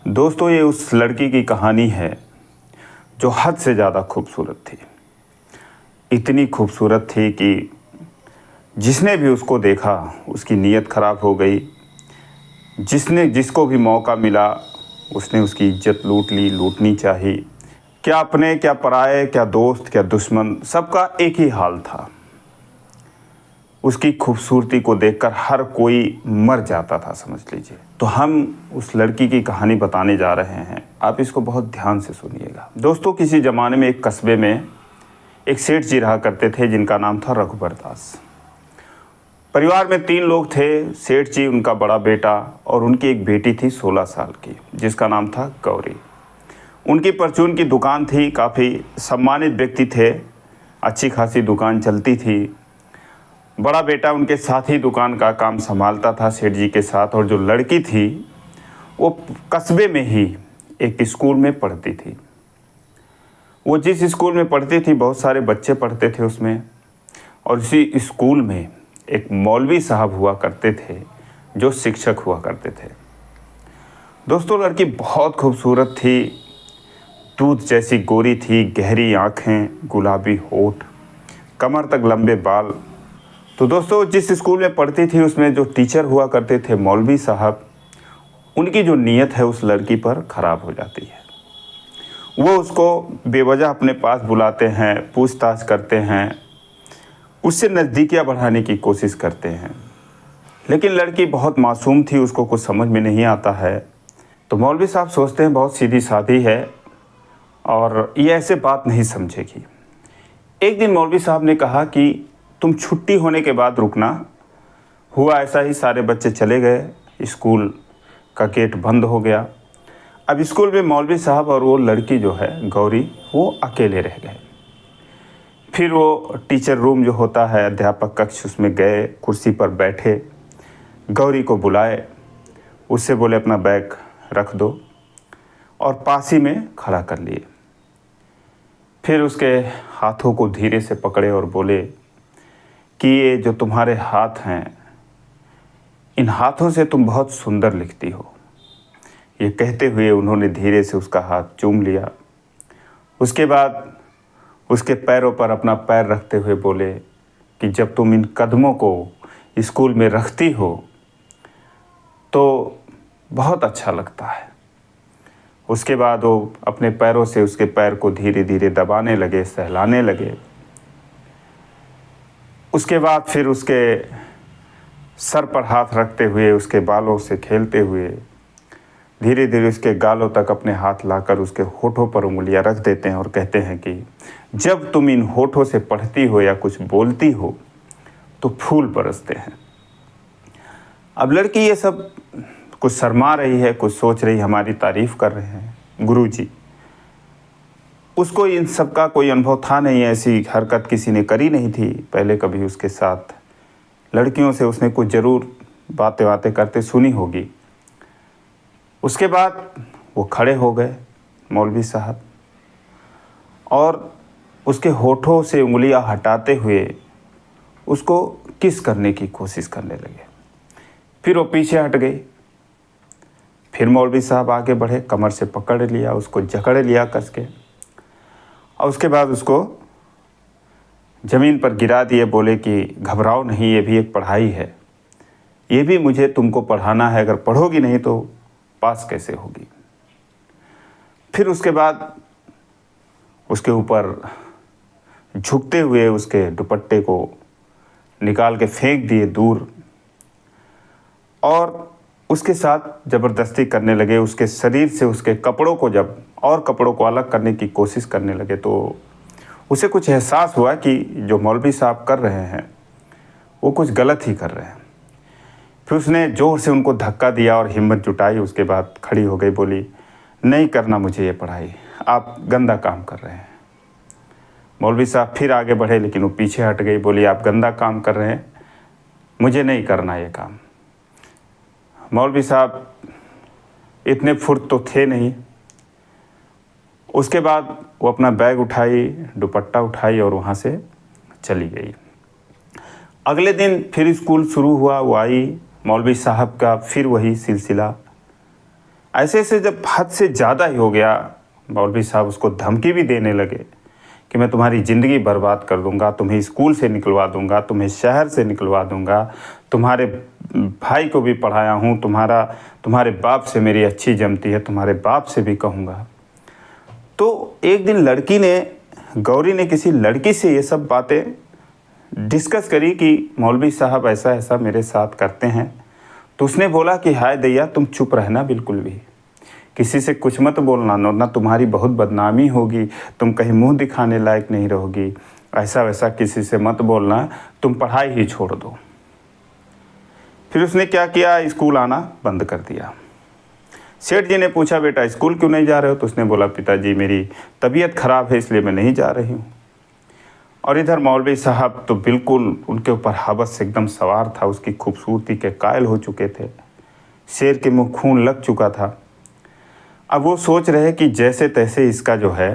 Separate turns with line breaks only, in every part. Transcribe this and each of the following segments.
दोस्तों, ये उस लड़की की कहानी है जो हद से ज़्यादा खूबसूरत थी। इतनी खूबसूरत थी कि जिसने भी उसको देखा उसकी नीयत ख़राब हो गई। जिसको भी मौका मिला उसने उसकी इज्जत लूट ली, लूटनी चाही। क्या अपने, क्या पराए, क्या दोस्त, क्या दुश्मन, सबका एक ही हाल था। उसकी खूबसूरती को देखकर हर कोई मर जाता था, समझ लीजिए। तो हम उस लड़की की कहानी बताने जा रहे हैं, आप इसको बहुत ध्यान से सुनिएगा। दोस्तों, किसी ज़माने में एक कस्बे में एक सेठ जी रहा करते थे जिनका नाम था रघुबर दास। परिवार में 3 लोग थे, सेठ जी, उनका बड़ा बेटा और उनकी एक बेटी थी 16 साल की, जिसका नाम था गौरी। उनकी परचून की दुकान थी, काफ़ी सम्मानित व्यक्ति थे, अच्छी खासी दुकान चलती थी। बड़ा बेटा उनके साथ ही दुकान का काम संभालता था सेठ जी के साथ, और जो लड़की थी वो कस्बे में ही एक स्कूल में पढ़ती थी। वो जिस स्कूल में पढ़ती थी बहुत सारे बच्चे पढ़ते थे उसमें, और उसी स्कूल में एक मौलवी साहब हुआ करते थे जो शिक्षक हुआ करते थे। दोस्तों, लड़की बहुत खूबसूरत थी, दूध जैसी गोरी थी, गहरी आँखें, गुलाबी होठ, कमर तक लंबे बाल। तो दोस्तों, जिस स्कूल में पढ़ती थी उसमें जो टीचर हुआ करते थे मौलवी साहब, उनकी जो नीयत है उस लड़की पर ख़राब हो जाती है। वो उसको बेवजह अपने पास बुलाते हैं, पूछताछ करते हैं, उससे नज़दीकियाँ बढ़ाने की कोशिश करते हैं। लेकिन लड़की बहुत मासूम थी, उसको कुछ समझ में नहीं आता है। तो मौलवी साहब सोचते हैं बहुत सीधी सादी है और ये ऐसे बात नहीं समझेगी। एक दिन मौलवी साहब ने कहा कि तुम छुट्टी होने के बाद रुकना। हुआ ऐसा ही, सारे बच्चे चले गए, स्कूल का गेट बंद हो गया। अब स्कूल में मौलवी साहब और वो लड़की जो है गौरी, वो अकेले रह गए। फिर वो टीचर रूम जो होता है, अध्यापक कक्ष, उसमें गए, कुर्सी पर बैठे, गौरी को बुलाए, उससे बोले अपना बैग रख दो, और पास ही में खड़ा कर लिए। फिर उसके हाथों को धीरे से पकड़े और बोले कि ये जो तुम्हारे हाथ हैं, इन हाथों से तुम बहुत सुंदर लिखती हो। ये कहते हुए उन्होंने धीरे से उसका हाथ चूम लिया। उसके बाद उसके पैरों पर अपना पैर रखते हुए बोले कि जब तुम इन कदमों को स्कूल में रखती हो तो बहुत अच्छा लगता है। उसके बाद वो अपने पैरों से उसके पैर को धीरे धीरे दबाने लगे, सहलाने लगे। उसके बाद फिर उसके सर पर हाथ रखते हुए, उसके बालों से खेलते हुए धीरे धीरे उसके गालों तक अपने हाथ लाकर उसके होठों पर उंगलियां रख देते हैं और कहते हैं कि जब तुम इन होठों से पढ़ती हो या कुछ बोलती हो तो फूल बरसते हैं। अब लड़की ये सब कुछ शर्मा रही है, कुछ सोच रही, हमारी तारीफ़ कर रहे हैं गुरुजी। उसको इन सब का कोई अनुभव था नहीं, ऐसी हरकत किसी ने करी नहीं थी पहले कभी उसके साथ। लड़कियों से उसने कुछ ज़रूर बातें करते सुनी होगी। उसके बाद वो खड़े हो गए मौलवी साहब, और उसके होठों से उंगलियां हटाते हुए उसको किस करने की कोशिश करने लगे। फिर वो पीछे हट गई। फिर मौलवी साहब आगे बढ़े, कमर से पकड़ लिया, उसको जकड़ लिया कस के, और उसके बाद उसको ज़मीन पर गिरा दिए। बोले कि घबराओ नहीं, ये भी एक पढ़ाई है, ये भी मुझे तुमको पढ़ाना है, अगर पढ़ोगी नहीं तो पास कैसे होगी। फिर उसके बाद उसके ऊपर झुकते हुए उसके दुपट्टे को निकाल के फेंक दिए दूर, और उसके साथ ज़बरदस्ती करने लगे। उसके शरीर से उसके कपड़ों को जब और कपड़ों को अलग करने की कोशिश करने लगे तो उसे कुछ एहसास हुआ कि जो मौलवी साहब कर रहे हैं वो कुछ गलत ही कर रहे हैं। फिर उसने ज़ोर से उनको धक्का दिया और हिम्मत जुटाई। उसके बाद खड़ी हो गई, बोली नहीं करना मुझे ये पढ़ाई, आप गंदा काम कर रहे हैं। मौलवी साहब फिर आगे बढ़े, लेकिन वो पीछे हट गई। बोली आप गंदा काम कर रहे हैं, मुझे नहीं करना ये काम। मौलवी साहब इतने फुर्त तो थे नहीं। उसके बाद वो अपना बैग उठाई, दुपट्टा उठाई और वहाँ से चली गई। अगले दिन फिर स्कूल शुरू हुआ, वो आई, मौलवी साहब का फिर वही सिलसिला। ऐसे ऐसे जब हद से ज़्यादा ही हो गया, मौलवी साहब उसको धमकी भी देने लगे कि मैं तुम्हारी ज़िंदगी बर्बाद कर दूंगा, तुम्हें स्कूल से निकलवा दूंगा, तुम्हें शहर से निकलवा दूंगा, तुम्हारे भाई को भी पढ़ाया हूँ, तुम्हारे बाप से मेरी अच्छी जमती है, तुम्हारे बाप से भी कहूँगा। तो एक दिन गौरी ने किसी लड़की से ये सब बातें डिस्कस करी कि मौलवी साहब ऐसा ऐसा मेरे साथ करते हैं। तो उसने बोला कि हाय दैया, तुम चुप रहना, बिल्कुल भी किसी से कुछ मत बोलना, ना तुम्हारी बहुत बदनामी होगी, तुम कहीं मुंह दिखाने लायक नहीं रहोगी, ऐसा वैसा किसी से मत बोलना, तुम पढ़ाई ही छोड़ दो। फिर उसने क्या किया, स्कूल आना बंद कर दिया। सेठ जी ने पूछा बेटा स्कूल क्यों नहीं जा रहे हो? तो उसने बोला पिताजी मेरी तबीयत ख़राब है इसलिए मैं नहीं जा रही हूँ। और इधर मौलवी साहब तो बिल्कुल उनके ऊपर हवस एकदम सवार था, उसकी खूबसूरती के कायल हो चुके थे, शेर के मुँह खून लग चुका था। अब वो सोच रहे कि जैसे तैसे इसका जो है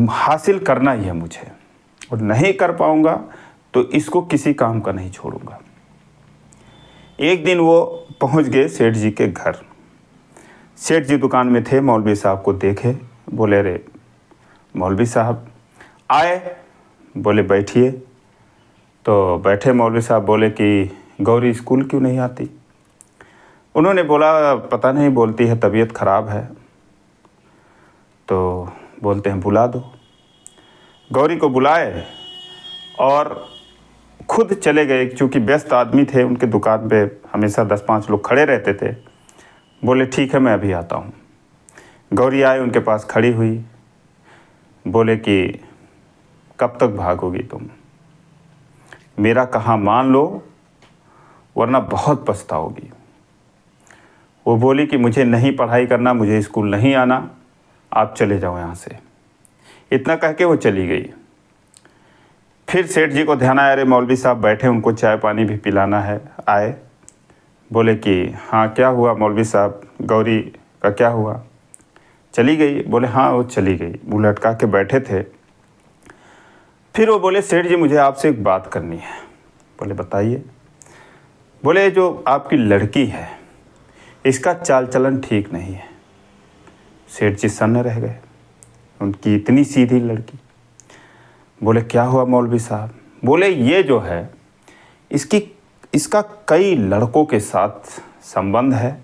हासिल करना ही है मुझे, और नहीं कर पाऊँगा तो इसको किसी काम का नहीं छोड़ूंगा। एक दिन वो पहुंच गए सेठ जी के घर। सेठ जी दुकान में थे, मौलवी साहब को देखे, बोले अरे मौलवी साहब आए, बोले बैठिए। तो बैठे मौलवी साहब बोले कि गौरी स्कूल क्यों नहीं आती? उन्होंने बोला पता नहीं, बोलती है तबीयत ख़राब है। तो बोलते हैं बुला दो। गौरी को बुलाए और खुद चले गए, क्योंकि व्यस्त आदमी थे, उनके दुकान पे हमेशा 10-5 लोग खड़े रहते थे। बोले ठीक है मैं अभी आता हूँ। गौरी आए, उनके पास खड़ी हुई, बोले कि कब तक भागोगी तुम? मेरा कहा मान लो वरना बहुत पछताओगी। वो बोली कि मुझे नहीं पढ़ाई करना, मुझे स्कूल नहीं आना, आप चले जाओ यहाँ से। इतना कह के वो चली गई। फिर सेठ जी को ध्यान आया, अरे मौलवी साहब बैठे, उनको चाय पानी भी पिलाना है। आए, बोले कि हाँ क्या हुआ मौलवी साहब, गौरी का क्या हुआ, चली गई? बोले हाँ वो चली गई। मुँह लटका के बैठे थे। फिर वो बोले सेठ जी मुझे आपसे एक बात करनी है। बोले बताइए। बोले जो आपकी लड़की है इसका चाल चलन ठीक नहीं है। सेठ जी सन्न रह गए, उनकी इतनी सीधी लड़की। बोले क्या हुआ मौलवी साहब? बोले ये जो है इसका कई लड़कों के साथ संबंध है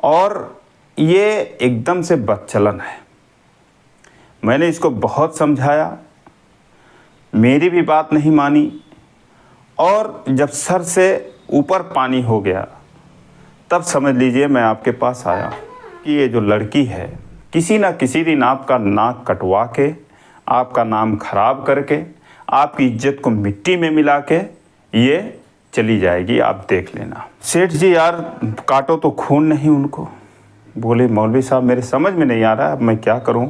और ये एकदम से बदचलन है। मैंने इसको बहुत समझाया, मेरी भी बात नहीं मानी, और जब सर से ऊपर पानी हो गया तब समझ लीजिए मैं आपके पास आया कि ये जो लड़की है किसी ना किसी दिन आपका नाक कटवा के, आपका नाम खराब करके, आपकी इज्जत को मिट्टी में मिला के ये चली जाएगी, आप देख लेना। सेठ जी यार काटो तो खून नहीं उनको। बोले मौलवी साहब मेरे समझ में नहीं आ रहा, अब मैं क्या करूं?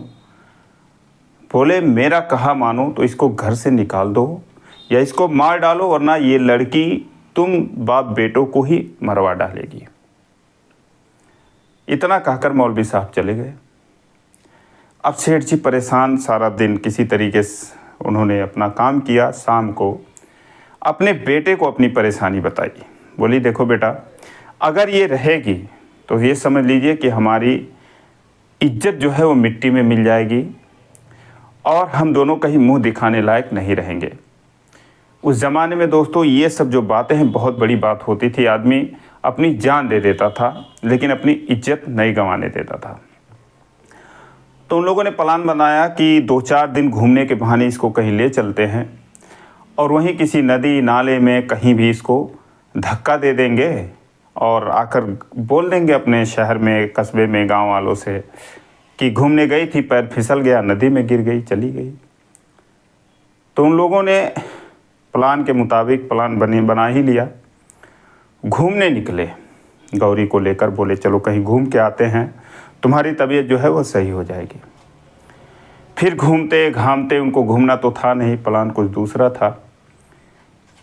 बोले मेरा कहा मानो तो इसको घर से निकाल दो या इसको मार डालो, वरना ये लड़की तुम बाप बेटों को ही मरवा डालेगी। इतना कहकर मौलवी साहब चले गए। अब सेठ जी परेशान, सारा दिन किसी तरीके से उन्होंने अपना काम किया। शाम को अपने बेटे को अपनी परेशानी बताई। बोली देखो बेटा, अगर ये रहेगी तो ये समझ लीजिए कि हमारी इज्जत जो है वो मिट्टी में मिल जाएगी और हम दोनों कहीं मुंह दिखाने लायक नहीं रहेंगे। उस ज़माने में दोस्तों ये सब जो बातें हैं बहुत बड़ी बात होती थी। आदमी अपनी जान दे देता था लेकिन अपनी इज्जत नहीं गंवाने देता था। तो उन लोगों ने प्लान बनाया कि 2-4 दिन घूमने के बहाने इसको कहीं ले चलते हैं और वहीं किसी नदी नाले में कहीं भी इसको धक्का दे देंगे और आकर बोल देंगे अपने शहर में, कस्बे में, गांव वालों से कि घूमने गई थी, पैर फिसल गया, नदी में गिर गई, चली गई। तो उन लोगों ने प्लान के मुताबिक प्लान बना ही लिया। घूमने निकले गौरी को लेकर। बोले चलो कहीं घूम के आते हैं, तुम्हारी तबीयत जो है वो सही हो जाएगी। फिर घूमते घामते, उनको घूमना तो था नहीं, प्लान कुछ दूसरा था।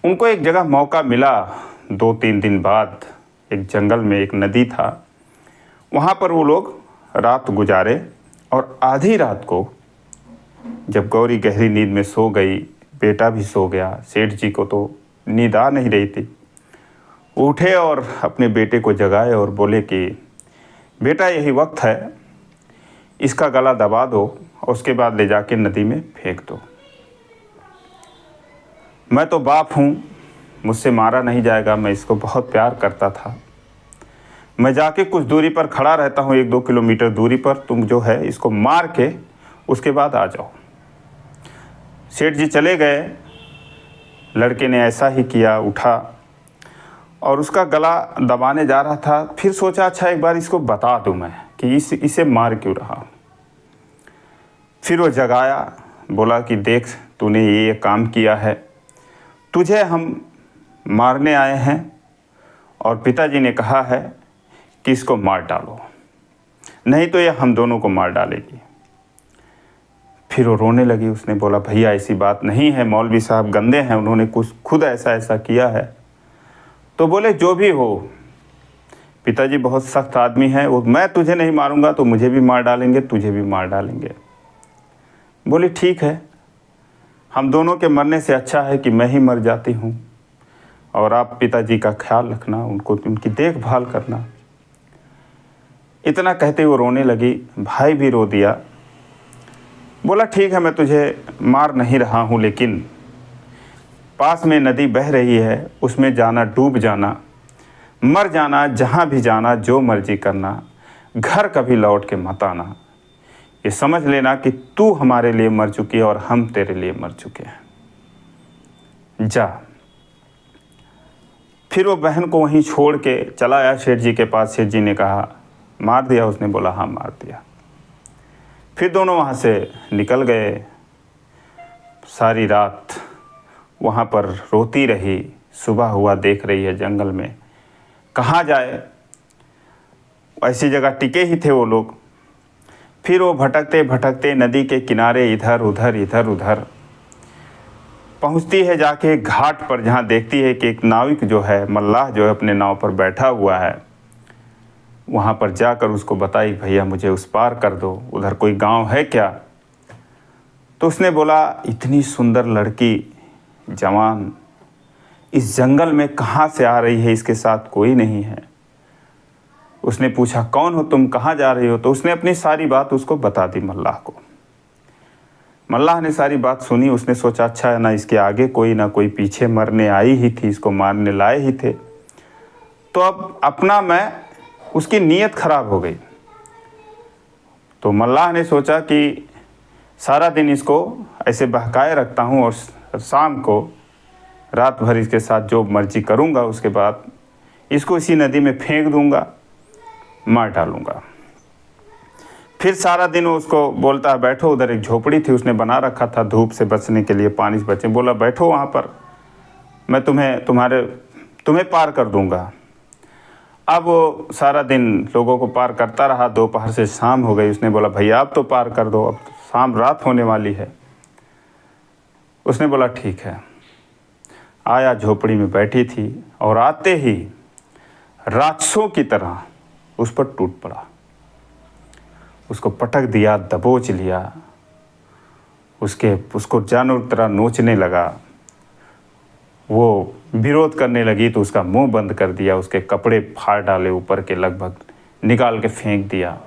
उनको एक जगह मौका मिला 2-3 दिन बाद, एक जंगल में एक नदी था, वहाँ पर वो लोग रात गुजारे। और आधी रात को जब गौरी गहरी नींद में सो गई, बेटा भी सो गया, सेठ जी को तो नींद आ नहीं रही थी, उठे और अपने बेटे को जगाए और बोले कि बेटा यही वक्त है, इसका गला दबा दो और उसके बाद ले जाके नदी में फेंक दो। मैं तो बाप हूँ, मुझसे मारा नहीं जाएगा, मैं इसको बहुत प्यार करता था। मैं जाके कुछ दूरी पर खड़ा रहता हूँ, 1-2 किलोमीटर दूरी पर, तुम जो है इसको मार के उसके बाद आ जाओ। सेठ जी चले गए। लड़के ने ऐसा ही किया, उठा और उसका गला दबाने जा रहा था। फिर सोचा अच्छा एक बार इसको बता दूं मैं कि इसे मार क्यों रहा हूँ। फिर वो जगाया, बोला कि देख तूने ये काम किया है, तुझे हम मारने आए हैं और पिताजी ने कहा है कि इसको मार डालो, नहीं तो ये हम दोनों को मार डालेगी। फिर वो रोने लगी। उसने बोला भैया ऐसी बात नहीं है, मौलवी साहब गंदे हैं, उन्होंने कुछ खुद ऐसा किया है। तो बोले जो भी हो, पिताजी बहुत सख्त आदमी है, वो मैं तुझे नहीं मारूंगा तो मुझे भी मार डालेंगे, तुझे भी मार डालेंगे। बोले ठीक है, हम दोनों के मरने से अच्छा है कि मैं ही मर जाती हूँ और आप पिताजी का ख्याल रखना, उनकी देखभाल करना। इतना कहते वो रोने लगी। भाई भी रो दिया। बोला ठीक है, मैं तुझे मार नहीं रहा हूँ, लेकिन पास में नदी बह रही है, उसमें जाना, डूब जाना, मर जाना, जहाँ भी जाना, जो मर्जी करना, घर कभी लौट के मत आना। ये समझ लेना कि तू हमारे लिए मर चुकी है और हम तेरे लिए मर चुके हैं, जा। फिर वो बहन को वहीं छोड़ के चला आया सेठ जी के पास। सेठ जी ने कहा मार दिया? उसने बोला हाँ मार दिया। फिर दोनों वहाँ से निकल गए। सारी रात वहाँ पर रोती रही। सुबह हुआ, देख रही है जंगल में कहाँ जाए, ऐसी जगह टिके ही थे वो लोग। फिर वो भटकते भटकते नदी के किनारे इधर उधर पहुँचती है जाके घाट पर, जहाँ देखती है कि एक नाविक जो है, मल्लाह जो है, अपने नाव पर बैठा हुआ है। वहाँ पर जाकर उसको बताई भैया मुझे उस पार कर दो, उधर कोई गांव है क्या? तो उसने बोला इतनी सुंदर लड़की, जवान, इस जंगल में कहाँ से आ रही है, इसके साथ कोई नहीं है। उसने पूछा कौन हो तुम, कहाँ जा रही हो? तो उसने अपनी सारी बात उसको बता दी मल्लाह को। मल्लाह ने सारी बात सुनी। उसने सोचा अच्छा है ना, इसके आगे कोई ना कोई पीछे मरने आई ही थी, इसको मारने लाए ही थे, तो अब अपना मैं उसकी नीयत खराब हो गई। तो मल्लाह ने सोचा कि सारा दिन इसको ऐसे बहकाए रखता हूँ और शाम को रात भर इसके साथ जो मर्जी करूँगा, उसके बाद इसको इसी नदी में फेंक दूँगा, मार डालूँगा। फिर सारा दिन उसको बोलता है बैठो, उधर एक झोपड़ी थी उसने बना रखा था धूप से बचने के लिए, पानी से बचे। बोला बैठो वहाँ पर, मैं तुम्हें पार कर दूँगा। अब वो सारा दिन लोगों को पार करता रहा। दोपहर से शाम हो गई। उसने बोला भैया अब तो पार कर दो, अब तो शाम रात होने वाली है। उसने बोला ठीक है। आया, झोपड़ी में बैठी थी और आते ही राक्षसों की तरह उस पर टूट पड़ा, उसको पटक दिया, दबोच लिया, उसको जानवर की तरह नोचने लगा। वो विरोध करने लगी तो उसका मुंह बंद कर दिया, उसके कपड़े फाड़ डाले, ऊपर के लगभग निकाल के फेंक दिया।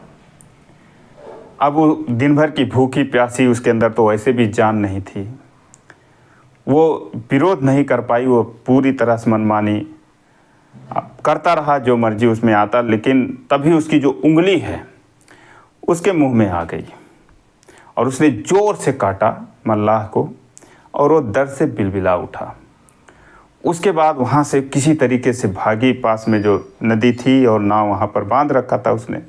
अब वो दिन भर की भूखी प्यासी, उसके अंदर तो वैसे भी जान नहीं थी, वो विरोध नहीं कर पाई। वो पूरी तरह से मनमानी करता रहा, जो मर्जी उसमें आता। लेकिन तभी उसकी जो उंगली है उसके मुंह में आ गई और उसने जोर से काटा मल्लाह को और वो दर्द से बिलबिला उठा। उसके बाद वहाँ से किसी तरीके से भागी। पास में जो नदी थी और नाव वहाँ पर बांध रखा था उसने,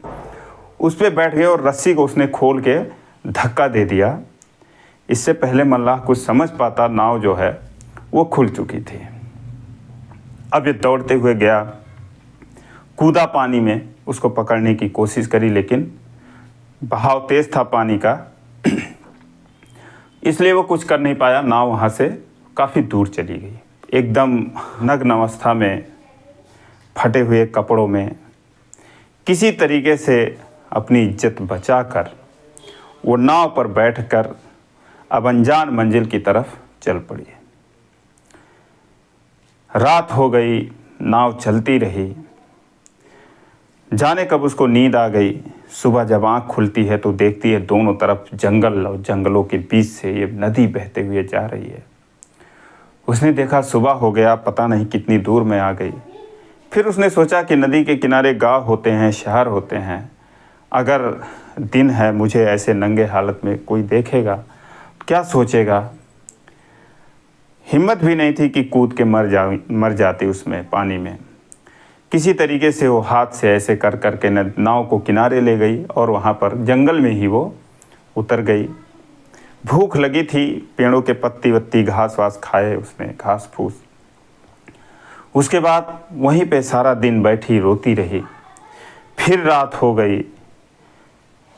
उस पर बैठ गए और रस्सी को उसने खोल के धक्का दे दिया। इससे पहले मल्लाह कुछ समझ पाता, नाव जो है वो खुल चुकी थी। अब ये दौड़ते हुए गया, कूदा पानी में, उसको पकड़ने की कोशिश करी, लेकिन बहाव तेज था पानी का, इसलिए वो कुछ कर नहीं पाया। नाव वहाँ से काफ़ी दूर चली गई। एकदम नग्न अवस्था में, फटे हुए कपड़ों में, किसी तरीके से अपनी इज्जत बचाकर वो नाव पर बैठकर अब अनजान मंजिल की तरफ चल पड़ी। रात हो गई, नाव चलती रही। जाने कब उसको नींद आ गई। सुबह जब आँख खुलती है तो देखती है दोनों तरफ जंगल और जंगलों के बीच से ये नदी बहते हुए जा रही है। उसने देखा सुबह हो गया, पता नहीं कितनी दूर में आ गई। फिर उसने सोचा कि नदी के किनारे गांव होते हैं, शहर होते हैं, अगर दिन है मुझे ऐसे नंगे हालत में कोई देखेगा क्या सोचेगा। हिम्मत भी नहीं थी कि कूद के मर जाती उसमें पानी में। किसी तरीके से वो हाथ से ऐसे कर कर के नाव को किनारे ले गई और वहाँ पर जंगल में ही वो उतर गई। भूख लगी थी, पेड़ों के पत्ती वत्ती घास वास खाए उसने, घास फूस। उसके बाद वहीं पे सारा दिन बैठी रोती रही। फिर रात हो गई।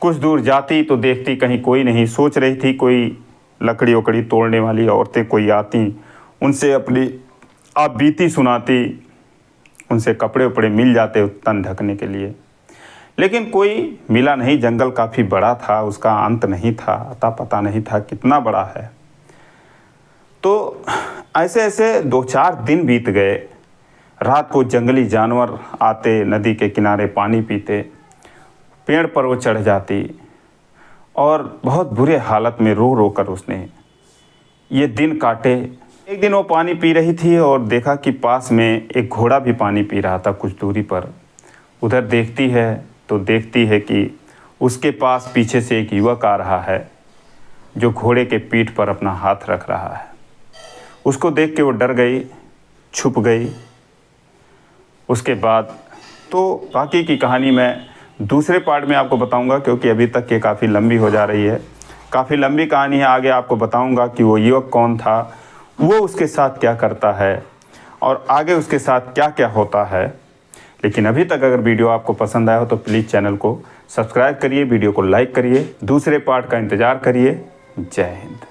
कुछ दूर जाती तो देखती कहीं कोई नहीं। सोच रही थी कोई लकड़ी वकड़ी तोड़ने वाली औरतें कोई आती, उनसे अपनी आप बीती सुनाती, उनसे कपड़े उपड़े मिल जाते तन ढकने के लिए, लेकिन कोई मिला नहीं। जंगल काफ़ी बड़ा था, उसका अंत नहीं था, अता पता नहीं था कितना बड़ा है। तो ऐसे ऐसे 2-4 दिन बीत गए। रात को जंगली जानवर आते, नदी के किनारे पानी पीते, पेड़ पर वो चढ़ जाती और बहुत बुरे हालत में रो रो कर उसने ये दिन काटे। एक दिन वो पानी पी रही थी और देखा कि पास में एक घोड़ा भी पानी पी रहा था कुछ दूरी पर। उधर देखती है तो देखती है कि उसके पास पीछे से एक युवक आ रहा है जो घोड़े के पीठ पर अपना हाथ रख रहा है। उसको देख के वो डर गई, छुप गई। उसके बाद तो बाकी की कहानी मैं दूसरे पार्ट में आपको बताऊंगा, क्योंकि अभी तक ये काफ़ी लंबी हो जा रही है। काफ़ी लंबी कहानी है। आगे आपको बताऊंगा कि वो युवक कौन था, वो उसके साथ क्या करता है और आगे उसके साथ क्या क्या होता है। लेकिन अभी तक अगर वीडियो आपको पसंद आया हो तो प्लीज़ चैनल को सब्सक्राइब करिए, वीडियो को लाइक करिए, दूसरे पार्ट का इंतज़ार करिए। जय हिंद।